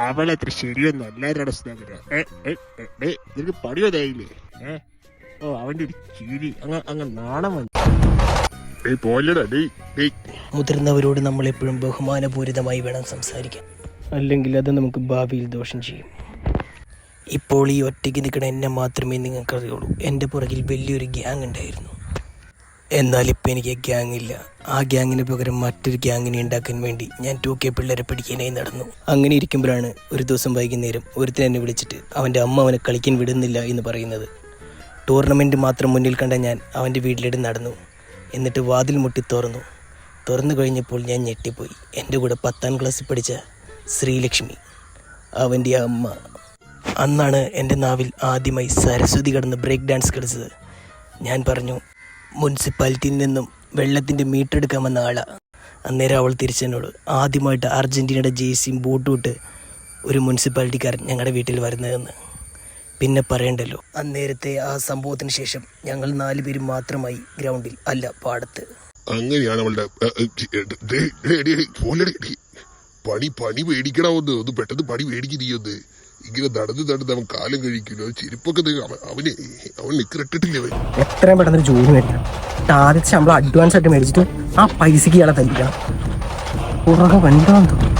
അവളത്ര ശരിയൊന്നും അല്ലാരുടെ സ്നേഹിതരെ. നിനക്ക് പണിയോതായില്ലേ? ഓ അവന്റെ ഒരു ചിരി അങ്ങ് നാണം വന്നു. മുതിർന്നവരോട് നമ്മൾ എപ്പോഴും ബഹുമാനപൂരിതമായി വേണം സംസാരിക്കാൻ, അല്ലെങ്കിൽ അത് നമുക്ക് ഭാവിയിൽ ദോഷം ചെയ്യും. ഇപ്പോൾ ഈ ഒറ്റയ്ക്ക് നിൽക്കണ എന്നെ മാത്രമേ നിങ്ങൾക്കറിയുള്ളൂ. എൻ്റെ പുറകിൽ വലിയൊരു ഗ്യാങ് ഉണ്ടായിരുന്നു. എന്നാൽ ഇപ്പം എനിക്ക് ഗ്യാങ് ഇല്ല. ആ ഗ്യാങ്ങിന് പകരം മറ്റൊരു ഗ്യാങ്ങിനെ ഉണ്ടാക്കാൻ വേണ്ടി ഞാൻ 2K പിള്ളേരെ പിടിക്കാനായി നടന്നു. അങ്ങനെ ഇരിക്കുമ്പോഴാണ് ഒരു ദിവസം വൈകുന്നേരം ഒരുത്തൻ എന്നെ വിളിച്ചിട്ട് അവൻ്റെ അമ്മ അവനെ കളിക്കാൻ വിടുന്നില്ല എന്ന് പറയുന്നത്. ടൂർണമെൻറ്റ് മാത്രം മുന്നിൽ കണ്ട ഞാൻ അവൻ്റെ വീട്ടിലിട്ട് നടന്നു. എന്നിട്ട് വാതിൽ മുട്ടി തുറന്നു കഴിഞ്ഞപ്പോൾ ഞാൻ ഞെട്ടിപ്പോയി. എൻ്റെ കൂടെ 10ാം ക്ലാസ്സിൽ പഠിച്ച ശ്രീലക്ഷ്മി, അവൻ്റെ അമ്മ. അന്നാണ് എൻ്റെ നാവിൽ ആദ്യമായി സരസ്വതി കടന്ന് ബ്രേക്ക് ഡാൻസ് കളിച്ചത്. ഞാൻ പറഞ്ഞു, മുനിസിപ്പാലിറ്റിയിൽ നിന്നും വെള്ളത്തിൻ്റെ മീറ്റർ എടുക്കാൻ വന്ന ആളാണ്. അന്നേരം അവൾ തിരിച്ചെന്നോട്, ആദ്യമായിട്ട് അർജൻറ്റീനയുടെ ജേഴ്സിയും ബൂട്ടും ഇട്ട് ഒരു മുനിസിപ്പാലിറ്റിക്കാരൻ ഞങ്ങളുടെ വീട്ടിൽ വരുന്നതെന്ന്. പിന്നെ പറയണ്ടല്ലോ, അന്നേരത്തെ ആ സംഭവത്തിന് ശേഷം ഞങ്ങൾ 4 പേരും മാത്രമായി ഗ്രൗണ്ടിൽ, അല്ല പാടത്ത്. അങ്ങനെയാണ് അവളുടെ പണി മേടിക്കണമെന്ന് ഒന്ന് പെട്ടെന്ന് പണി മേടിക്കുന്നീയൊന്ന്. ഇങ്ങനെ നടന്ന് അവൻ കാലം കഴിക്കുന്നു. ചെരുപ്പൊക്കെ അവൻ നിക്കറിട്ടിട്ടില്ലേ? എത്രയും പെട്ടെന്ന് ജോലി മേടിക്കണം. ആദ്യത്തെ ശമ്പളം അഡ്വാൻസ് ആയിട്ട് മേടിച്ചിട്ട് ആ പൈസക്ക് ഇയാളെ തല്ലിക്കണം. പുറകെ വേണ്ടാന്ന് തോന്നുന്നു.